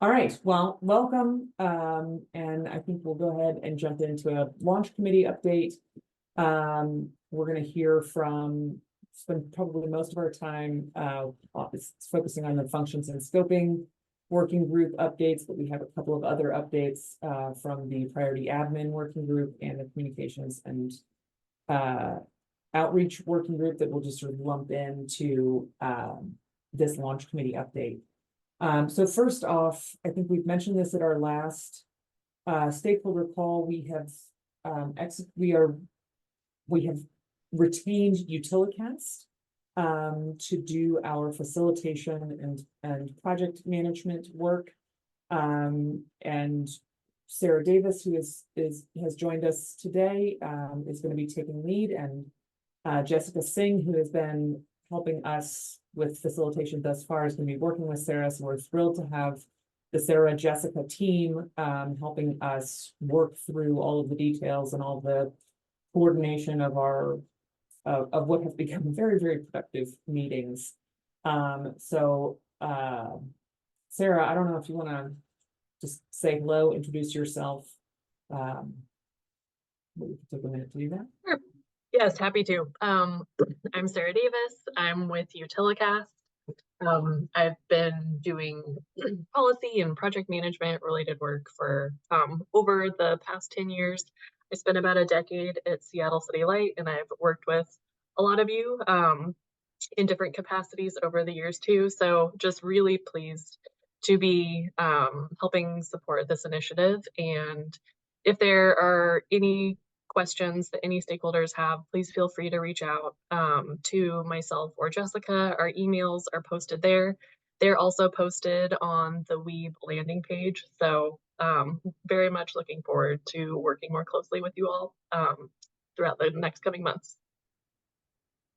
All right, well, welcome. And I think we'll go ahead and jump into a launch committee update. We're going to hear from, spend probably most of our time it's focusing on the functions and scoping working group updates, but we have a couple of other updates from the priority admin working group and the communications and outreach working group that we'll just sort of lump into this launch committee update. So first off, I think we've mentioned this at our last stakeholder call. We have retained Utilicast to do our facilitation and project management work. And Sarah Davis, who has joined us today, is going to be taking lead, and Jessica Singh, who has been helping us with facilitation thus far, is going to be working with Sarah. So we're thrilled to have the Sarah Jessica team helping us work through all of the details and all the coordination of our of what have become very, very productive meetings. So Sarah, I don't know if you want to just say hello, introduce yourself. We can take a minute to do that. Sure. Yes, happy to. I'm Sarah Davis. I'm with Utilicast. I've been doing policy and project management related work for over the past 10 years. I spent about a decade at Seattle City Light, and I've worked with a lot of you in different capacities over the years too. So just really pleased to be helping support this initiative. And if there are any questions that any stakeholders have, please feel free to reach out to myself or Jessica. Our emails are posted there. They're also posted on the Weeb landing page. So very much looking forward to working more closely with you all throughout the next coming months.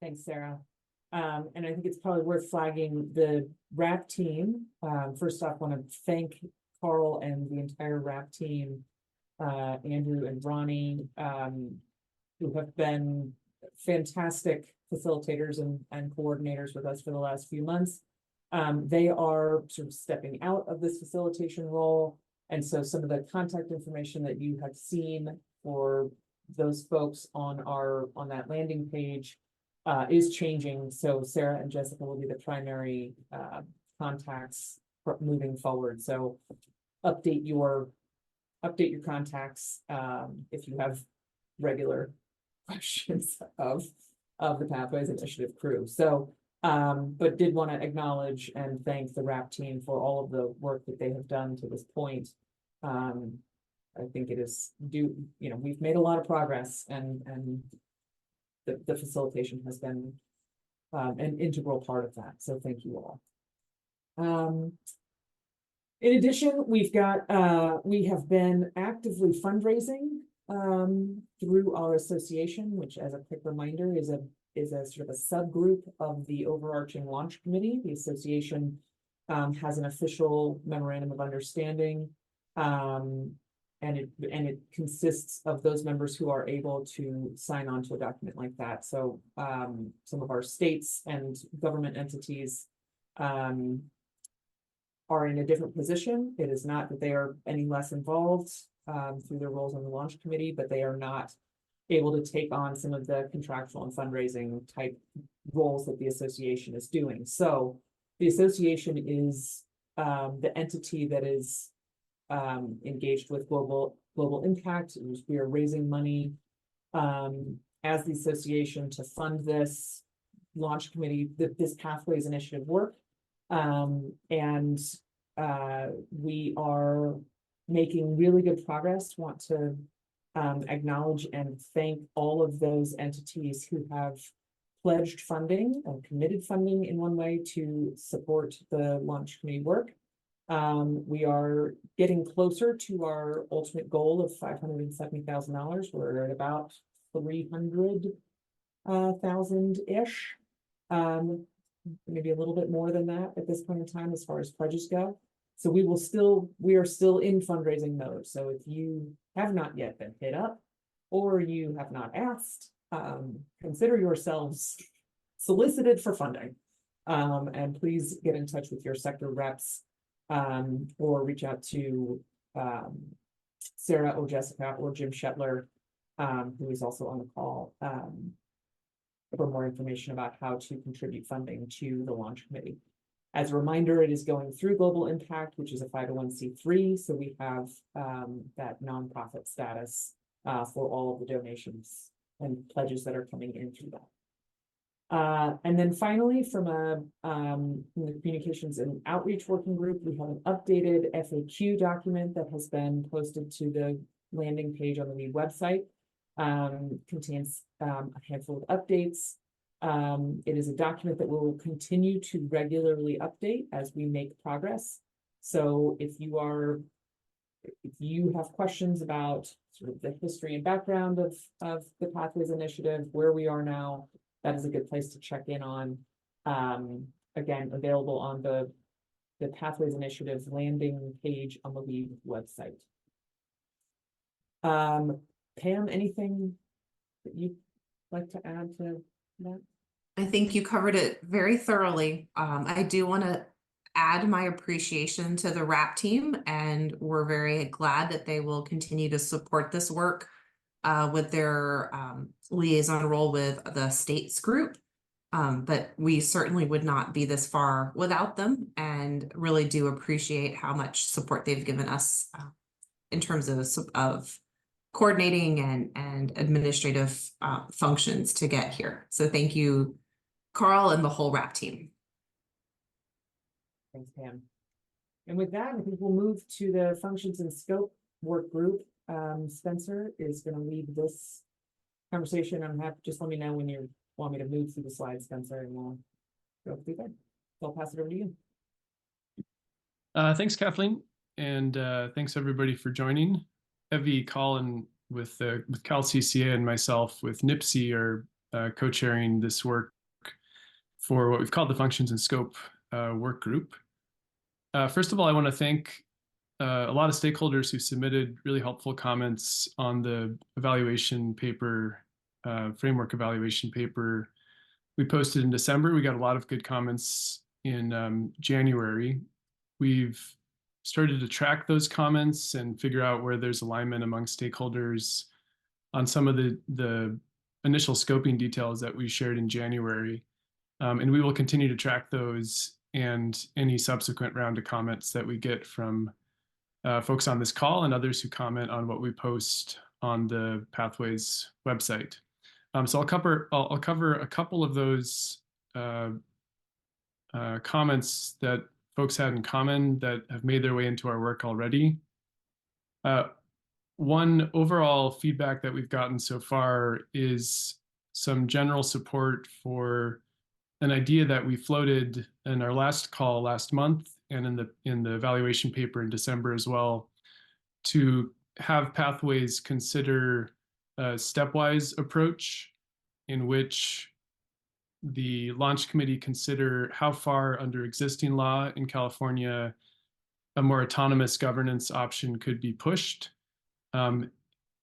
Thanks, Sarah. And I think it's probably worth flagging the RAP team. First off, I want to thank Carl and the entire RAP team, Andrew and Ronnie, who have been fantastic facilitators and coordinators with us for the last few months. They are sort of stepping out of this facilitation role. And so some of the contact information that you have seen for those folks on that landing page is changing. So Sarah and Jessica will be the primary contacts moving forward. So update your contacts if you have regular questions of the Pathways Initiative crew. So but did want to acknowledge and thank the RAP team for all of the work that they have done to this point. I think it is we've made a lot of progress, and the facilitation has been an integral part of that. So thank you all. In addition, we have been actively fundraising through our association, which, as a quick reminder, is a sort of a subgroup of the overarching launch committee. The association has an official memorandum of understanding, and it consists of those members who are able to sign on to a document like that. So some of our states and government entities are in a different position. It is not that they are any less involved through their roles on the launch committee, but they are not able to take on some of the contractual and fundraising type roles that the association is doing. So the association is the entity that is engaged with global impact. We are raising money as the association to fund this launch committee, this Pathways Initiative work. And we are making really good progress. Want to acknowledge and thank all of those entities who have pledged funding or committed funding in one way to support the launch committee work. We are getting closer to our ultimate goal of $570,000. We're at about 300,000-ish. Maybe a little bit more than that at this point in time as far as pledges go. So we are still in fundraising mode. So if you have not yet been hit up or you have not asked, consider yourselves solicited for funding. And please get in touch with your sector reps or reach out to Sarah or Jessica or Jim Shetler, who is also on the call, for more information about how to contribute funding to the launch committee. As a reminder, it is going through Global Impact, which is a 501c3, so we have that nonprofit status for all of the donations and pledges that are coming in through that. And then finally, from the Communications and Outreach Working Group, we have an updated FAQ document that has been posted to the landing page on the new website. Contains a handful of updates. It is a document that we'll continue to regularly update as we make progress. So if you have questions about sort of the history and background of the Pathways Initiative, where we are now, that is a good place to check in on. Again, available on the Pathways Initiative landing page on the LEAD website. Pam, anything that you'd like to add to that? I think you covered it very thoroughly. I do want to add my appreciation to the RAP team, and we're very glad that they will continue to support this work with their liaison role with the states group. But we certainly would not be this far without them, and really do appreciate how much support they've given us in terms of coordinating and administrative functions to get here. So thank you, Carl, and the whole RAP team. Thanks, Pam. And with that, I think we'll move to the functions and scope work group. Spencer is going to lead this conversation. I'm happy, just let me know when you want me to move through the slides, Spencer, and we'll go through that. So I'll pass it over to you. Thanks, Kathleen, and thanks everybody for joining. Evie, Colin with Cal CCA and myself with NIPSI are co-chairing this work for what we've called the Functions and Scope work group. First of all, I want to thank a lot of stakeholders who submitted really helpful comments on the evaluation paper, framework evaluation paper we posted in December. We got a lot of good comments in January. We've started to track those comments and figure out where there's alignment among stakeholders on some of the initial scoping details that we shared in January. And we will continue to track those and any subsequent round of comments that we get from folks on this call and others who comment on what we post on the Pathways website. So I'll cover a couple of those comments that folks had in common that have made their way into our work already. One overall feedback that we've gotten so far is some general support for an idea that we floated in our last call last month and in the evaluation paper in December as well, to have Pathways consider a stepwise approach in which the launch committee consider how far under existing law in California a more autonomous governance option could be pushed.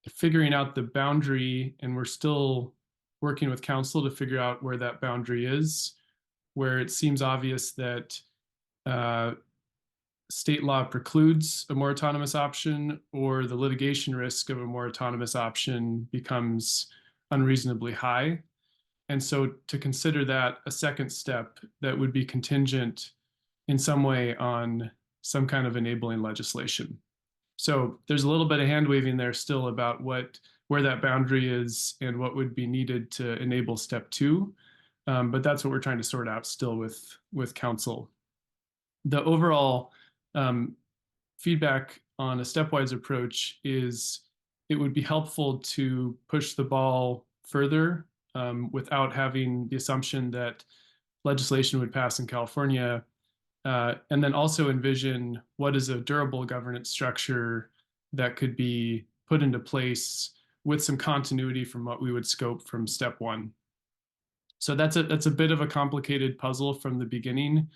Figuring out the boundary, and we're still working with council to figure out where that boundary is, where it seems obvious that state law precludes a more autonomous option, or the litigation risk of a more autonomous option becomes unreasonably high. And so to consider that a second step that would be contingent in some way on some kind of enabling legislation. So there's a little bit of hand waving there still about where that boundary is and what would be needed to enable step two. But that's what we're trying to sort out still with council. The overall feedback on a stepwise approach is it would be helpful to push the ball further without having the assumption that legislation would pass in California, and then also envision what is a durable governance structure that could be put into place with some continuity from what we would scope from step one. So that's a bit of a complicated puzzle from the beginning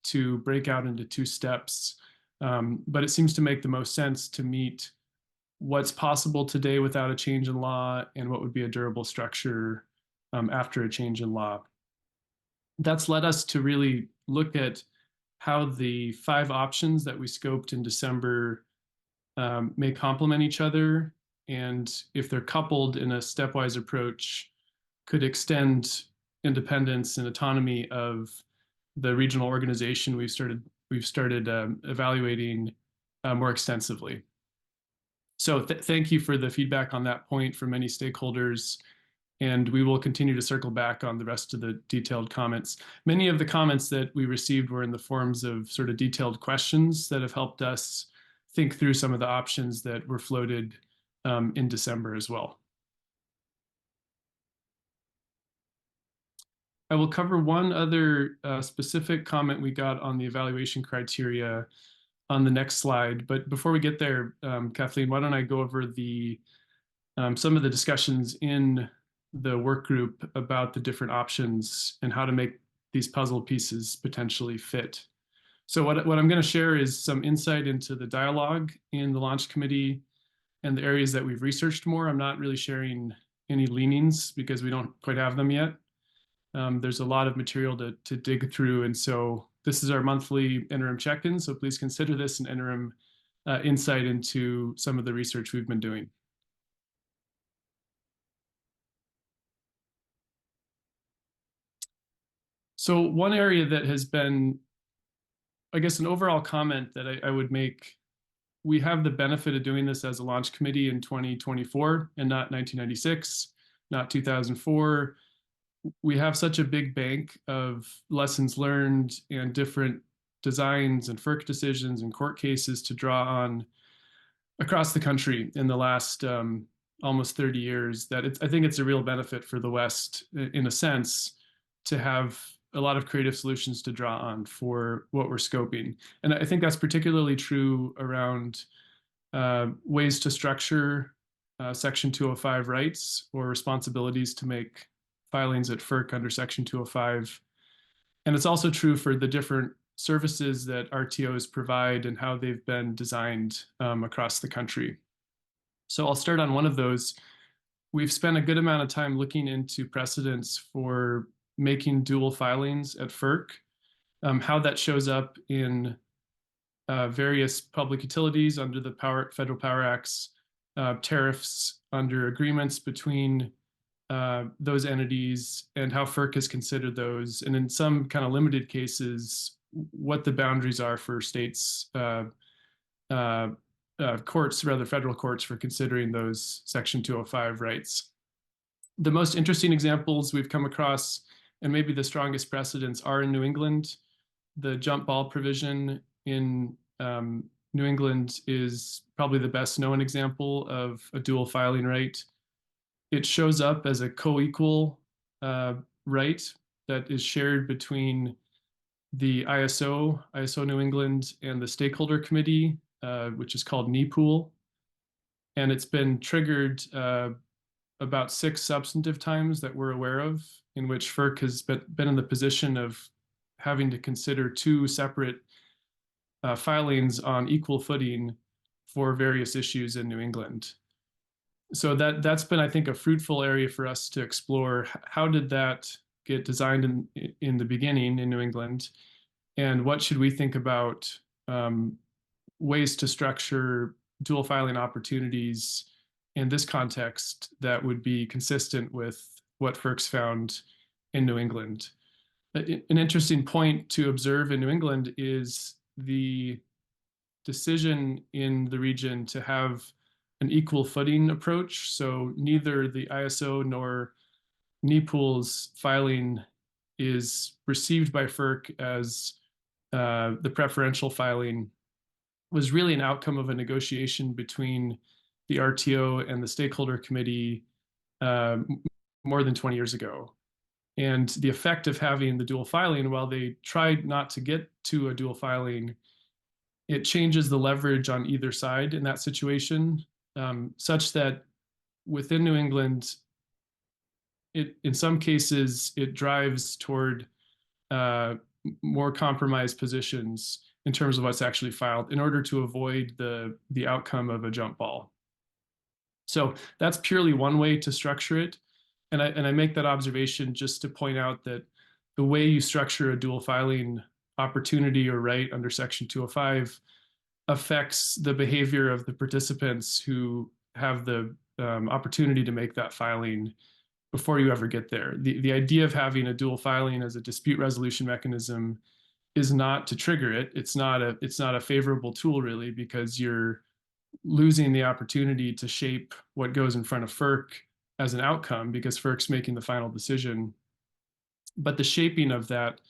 to break out into two steps, but it seems to make the most sense to meet what's possible today without a change in law and what would be a durable structure after a change in law. That's led us to really look at how the 5 options that we scoped in December may complement each other, and if they're coupled in a stepwise approach, could extend independence and autonomy of the regional organization we've started evaluating more extensively. So thank you for the feedback on that point from many stakeholders, and we will continue to circle back on the rest of the detailed comments. Many of the comments that we received were in the forms of sort of detailed questions that have helped us think through some of the options that were floated in December as well. I will cover one other specific comment we got on the evaluation criteria on the next slide. But before we get there, Kathleen, why don't I go over some of the discussions in the work group about the different options and how to make these puzzle pieces potentially fit. So what I'm going to share is some insight into the dialogue in the launch committee and the areas that we've researched more. I'm not really sharing any leanings because we don't quite have them yet. There's a lot of material to dig through, and so this is our monthly interim check-in, so please consider this an interim insight into some of the research we've been doing. So one area that has been, I guess, an overall comment that I would make, we have the benefit of doing this as a launch committee in 2024 and not 1996, not 2004. We have such a big bank of lessons learned and different designs and FERC decisions and court cases to draw on across the country in the last almost 30 years that I think it's a real benefit for the West, in a sense, to have a lot of creative solutions to draw on for what we're scoping. And I think that's particularly true around ways to structure Section 205 rights or responsibilities to make filings at FERC under Section 205. And it's also true for the different services that RTOs provide and how they've been designed across the country. So I'll start on one of those. We've spent a good amount of time looking into precedents for making dual filings at FERC, how that shows up in various public utilities under the Federal Power Acts, tariffs under agreements between those entities, and how FERC has considered those, and in some kind of limited cases, what the boundaries are for states' courts, rather federal courts, for considering those Section 205 rights. The most interesting examples we've come across, and maybe the strongest precedents, are in New England. The jump ball provision in New England is probably the best known example of a dual filing right. It shows up as a co-equal right that is shared between the ISO New England, and the Stakeholder Committee, which is called NEPOOL. And it's been triggered about 6 substantive times that we're aware of, in which FERC has been in the position of having to consider 2 separate filings on equal footing for various issues in New England. So that's been, I think, a fruitful area for us to explore. How did that get designed in the beginning in New England? And what should we think about ways to structure dual filing opportunities in this context that would be consistent with what FERC's found in New England? An interesting point to observe in New England is the decision in the region to have an equal footing approach. So neither the ISO nor NEPOOL's filing is received by FERC as the preferential filing, was really an outcome of a negotiation between the RTO and the Stakeholder Committee more than 20 years ago. And the effect of having the dual filing, while they tried not to get to a dual filing, it changes the leverage on either side in that situation, such that within New England, in some cases, it drives toward more compromised positions in terms of what's actually filed in order to avoid the outcome of a jump ball. So that's purely one way to structure it. And I make that observation just to point out that the way you structure a dual filing opportunity or right under Section 205 affects the behavior of the participants who have the opportunity to make that filing before you ever get there. The idea of having a dual filing as a dispute resolution mechanism is not to trigger it. It's not a favorable tool really, because you're losing the opportunity to shape what goes in front of FERC as an outcome, because FERC's making the final decision. But the shaping of that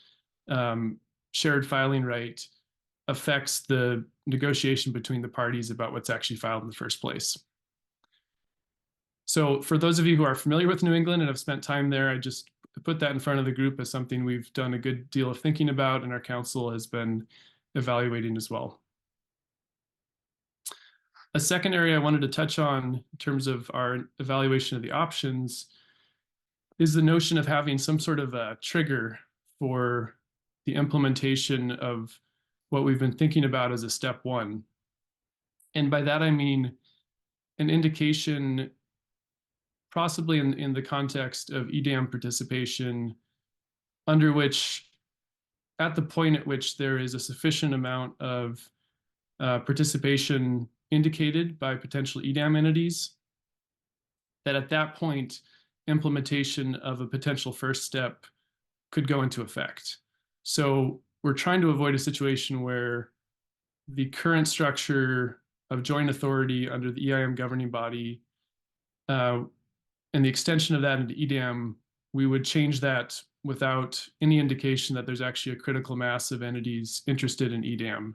shared filing right affects the negotiation between the parties about what's actually filed in the first place. So for those of you who are familiar with New England and have spent time there, I just put that in front of the group as something we've done a good deal of thinking about, and our council has been evaluating as well. A second area I wanted to touch on in terms of our evaluation of the options is the notion of having some sort of a trigger for the implementation of what we've been thinking about as a step one. And by that, I mean an indication, possibly in the context of EDAM participation, under which, at the point at which there is a sufficient amount of participation indicated by potential EDAM entities, that at that point, implementation of a potential first step could go into effect. So we're trying to avoid a situation where the current structure of joint authority under the EIM governing body and the extension of that into EDAM, we would change that without any indication that there's actually a critical mass of entities interested in EDAM.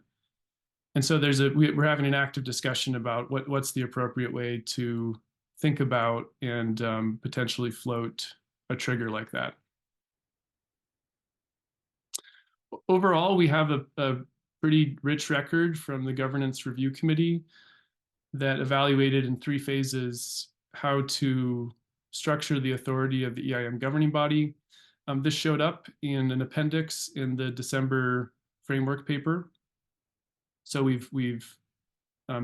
And so we're having an active discussion about what's the appropriate way to think about and potentially float a trigger like that. Overall, we have a pretty rich record from the Governance Review Committee that evaluated in 3 phases how to structure the authority of the EIM governing body. This showed up in an appendix in the December framework paper. So we've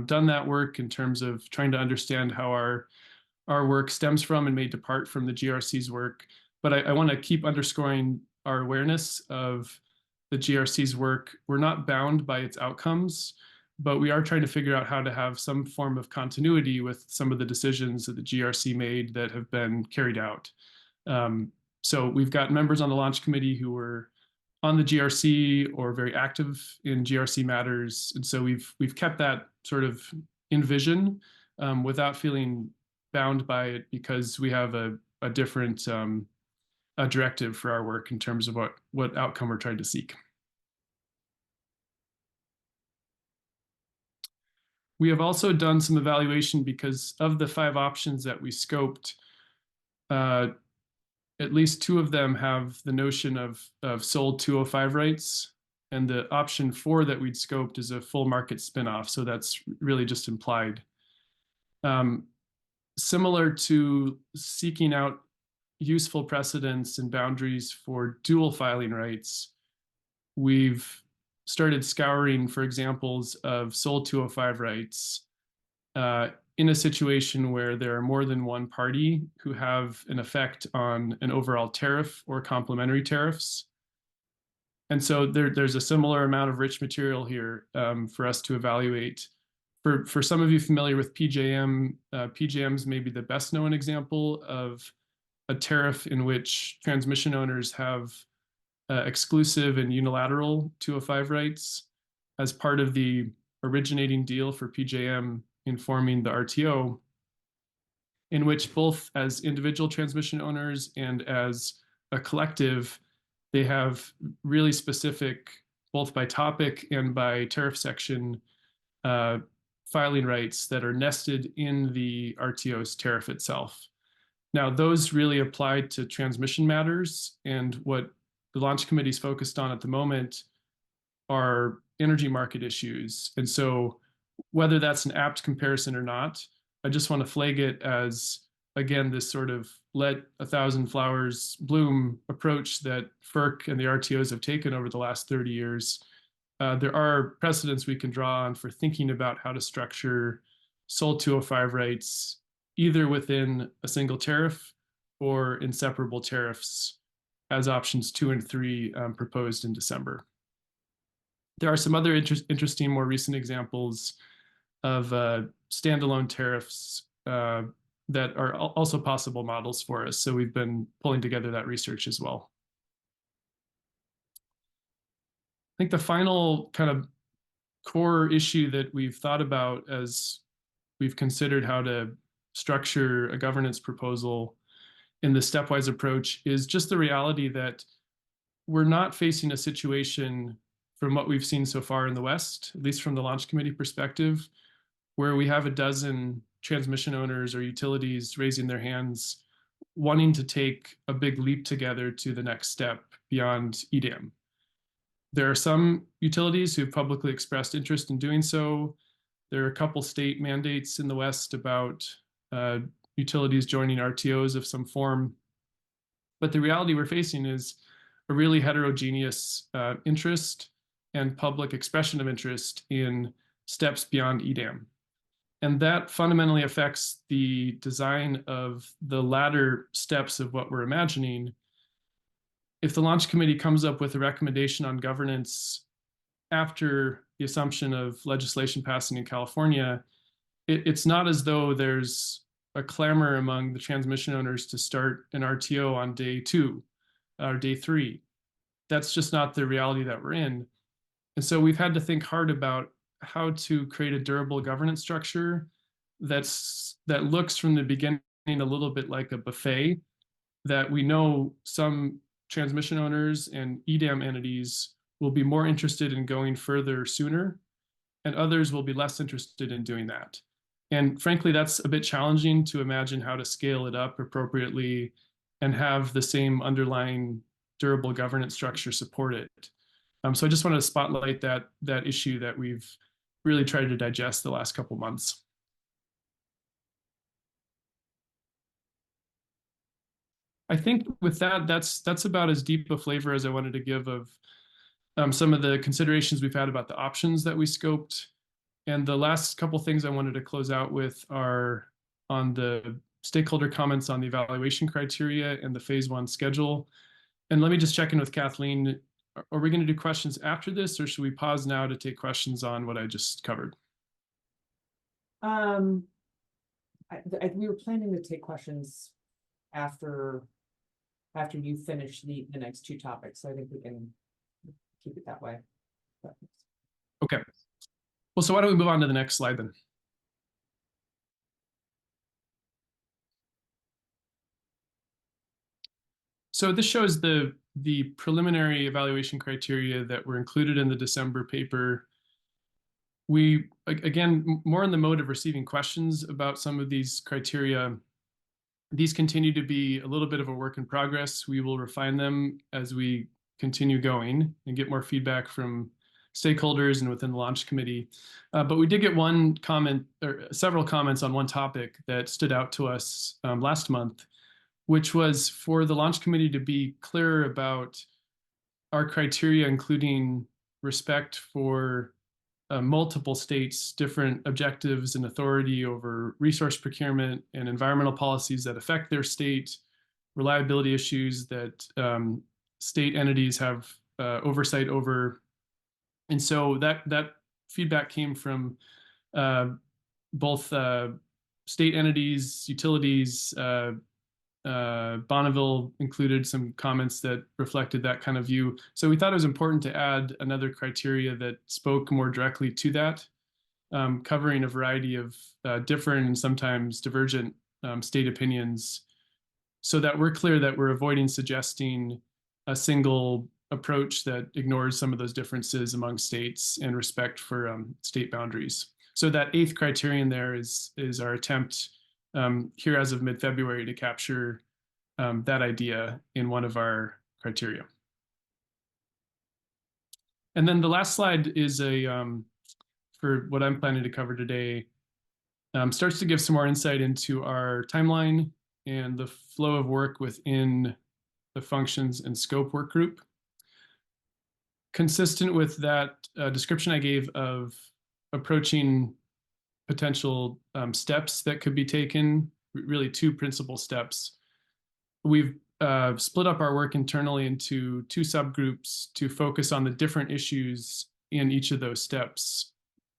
done that work in terms of trying to understand how our work stems from and may depart from the GRC's work. But I want to keep underscoring our awareness of the GRC's work. We're not bound by its outcomes, but we are trying to figure out how to have some form of continuity with some of the decisions that the GRC made that have been carried out. So we've got members on the launch committee who were on the GRC or very active in GRC matters. And so we've kept that sort of in vision without feeling bound by it, because we have a different a directive for our work in terms of what outcome we're trying to seek. We have also done some evaluation because of the 5 options that we scoped. At least 2 of them have the notion of sold 205 rights, and the option 4 that we'd scoped is a full market spinoff. So that's really just implied. Similar to seeking out useful precedents and boundaries for dual filing rights, we've started scouring for examples of sold 205 rights in a situation where there are more than one party who have an effect on an overall tariff or complementary tariffs. And so there's a similar amount of rich material here for us to evaluate. For some of you familiar with PJM, PJM's maybe the best known example of a tariff in which transmission owners have exclusive and unilateral 205 rights as part of the originating deal for PJM informing the RTO, in which both as individual transmission owners and as a collective, they have really specific, both by topic and by tariff section, filing rights that are nested in the RTO's tariff itself. Now, those really apply to transmission matters, and what the launch committee is focused on at the moment are energy market issues. And so whether that's an apt comparison or not, I just want to flag it as, again, this sort of let 1,000 flowers bloom approach that FERC and the RTOs have taken over the last 30 years. There are precedents we can draw on for thinking about how to structure sold 205 rights, either within a single tariff or inseparable tariffs, as options 2 and 3 proposed in December. There are some other interesting, more recent examples of standalone tariffs that are also possible models for us. So we've been pulling together that research as well. I think the final kind of core issue that we've thought about as we've considered how to structure a governance proposal in the stepwise approach is just the reality that we're not facing a situation from what we've seen so far in the West, at least from the launch committee perspective, where we have a dozen transmission owners or utilities raising their hands, wanting to take a big leap together to the next step beyond EDAM. There are some utilities who've publicly expressed interest in doing so. There are a couple state mandates in the West about utilities joining RTOs of some form. But the reality we're facing is a really heterogeneous interest and public expression of interest in steps beyond EDAM. And that fundamentally affects the design of the latter steps of what we're imagining. If the launch committee comes up with a recommendation on governance after the assumption of legislation passing in California, it's not as though there's a clamor among the transmission owners to start an RTO on day 2 or day 3. That's just not the reality that we're in. And so we've had to think hard about how to create a durable governance structure that looks from the beginning a little bit like a buffet, that we know some transmission owners and EDAM entities will be more interested in going further sooner, and others will be less interested in doing that. And frankly, that's a bit challenging to imagine how to scale it up appropriately and have the same underlying durable governance structure support it. So I just wanted to spotlight that issue that we've really tried to digest the last couple months. I think with that's about as deep a flavor as I wanted to give of some of the considerations we've had about the options that we scoped. And the last couple things I wanted to close out with are on the stakeholder comments on the evaluation criteria and the phase 1 schedule. And let me just check in with Kathleen. Are we going to do questions after this, or should we pause now to take questions on what I just covered? We were planning to take questions after you finish the next 2 topics. So I think we can keep it that way. Okay. Well, so why don't we move on to the next slide then? So this shows the preliminary evaluation criteria that were included in the December paper. We, again, more in the mode of receiving questions about some of these criteria. These continue to be a little bit of a work in progress. We will refine them as we continue going and get more feedback from stakeholders and within the launch committee. But we did get one comment or several comments on one topic that stood out to us last month, which was for the launch committee to be clear about our criteria, including respect for multiple states' different objectives and authority over resource procurement and environmental policies that affect their state, reliability issues that state entities have oversight over. And so that feedback came from both state entities, utilities. Bonneville included some comments that reflected that kind of view. So we thought it was important to add another criteria that spoke more directly to that, covering a variety of different and sometimes divergent state opinions, so that we're clear that we're avoiding suggesting a single approach that ignores some of those differences among states and respect for state boundaries. So that 8th criterion there is our attempt here as of mid-February to capture that idea in one of our criteria. And then the last slide is for what I'm planning to cover today, starts to give some more insight into our timeline and the flow of work within the functions and scope work group. Consistent with that description I gave of approaching potential steps that could be taken, really 2 principal steps. We've split up our work internally into 2 subgroups to focus on the different issues in each of those steps,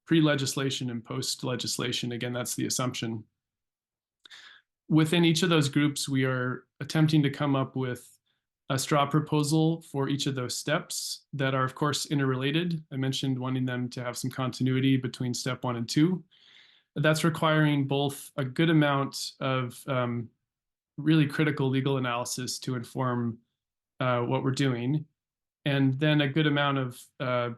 pre-legislation and post-legislation. Again, that's the assumption. Within each of those groups, we are attempting to come up with a straw proposal for each of those steps that are, of course, interrelated. I mentioned wanting them to have some continuity between step 1 and 2. That's requiring both a good amount of really critical legal analysis to inform what we're doing, and then a good amount of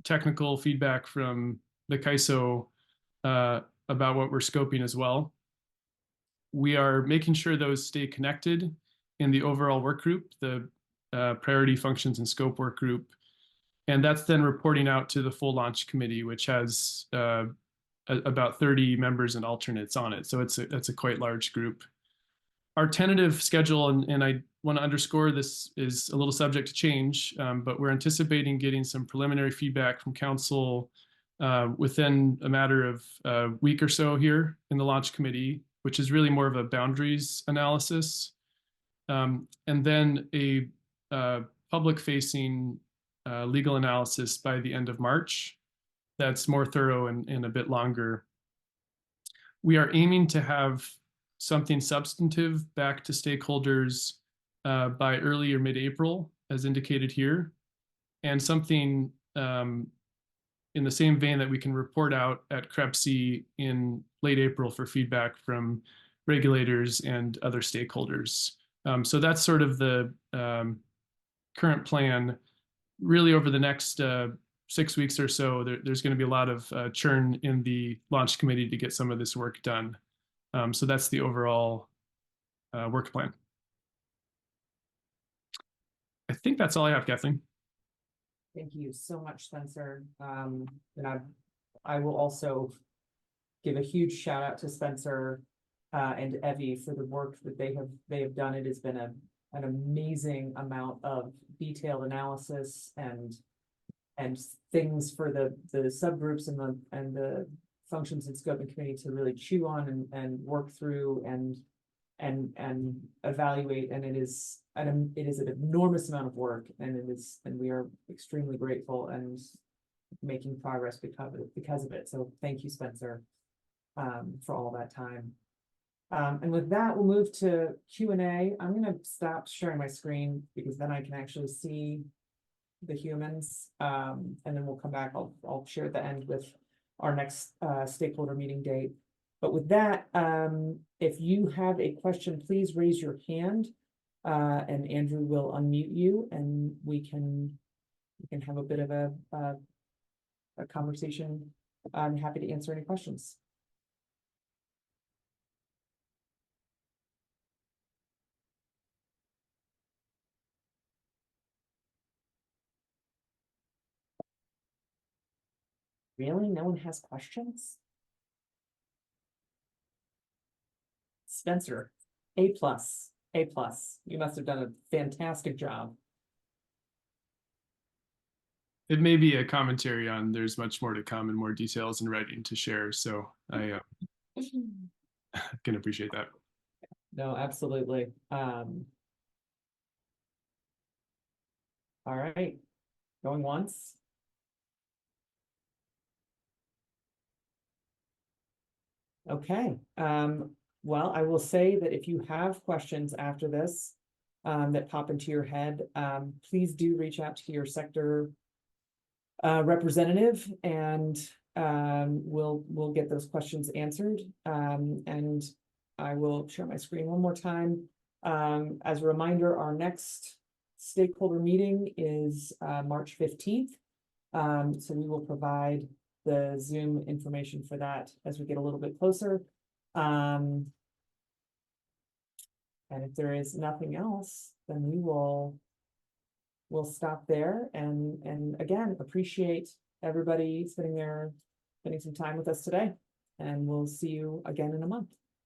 technical feedback from the CAISO about what we're scoping as well. We are making sure those stay connected in the overall work group, the priority functions and scope work group. And that's then reporting out to the full launch committee, which has about 30 members and alternates on it. So it's a quite large group. Our tentative schedule, and I want to underscore this is a little subject to change, but we're anticipating getting some preliminary feedback from council within a matter of a week or so here in the launch committee, which is really more of a boundaries analysis. And then a public-facing legal analysis by the end of March that's more thorough and a bit longer. We are aiming to have something substantive back to stakeholders by early or mid-April, as indicated here, and something in the same vein that we can report out at CREPC in late April for feedback from regulators and other stakeholders. So that's sort of the current plan. Really over the next 6 weeks or so, there's going to be a lot of churn in the launch committee to get some of this work done. So that's the overall work plan. I think that's all I have, Kathleen. Thank you so much, Spencer. And I will also give a huge shout out to Spencer and Evie for the work that they have done. It has been an amazing amount of detailed analysis and things for the subgroups and the functions and scoping committee to really chew on and work through and evaluate. And it is an enormous amount of work, and we are extremely grateful and making progress because of it. So thank you, Spencer, for all that time. And with that, we'll move to Q&A. I'm going to stop sharing my screen because then I can actually see the humans. And then we'll come back. I'll share at the end with our next stakeholder meeting date. But with that, if you have a question, please raise your hand, and Andrew will unmute you, and we can have a bit of a conversation. I'm happy to answer any questions. Really? No one has questions? Spencer, A+, A+. You must have done a fantastic job. It may be a commentary on there's much more to come and more details and writing to share. So I can appreciate that. No, absolutely. All right, going once. Okay, well, I will say that if you have questions after this that pop into your head, please do reach out to your sector representative, and we'll get those questions answered. And I will share my screen one more time. As a reminder, our next stakeholder meeting is March 15th. So we will provide the Zoom information for that as we get a little bit closer. And if there is nothing else, then we'll stop there. And again, appreciate everybody spending some time with us today. And we'll see you again in a month.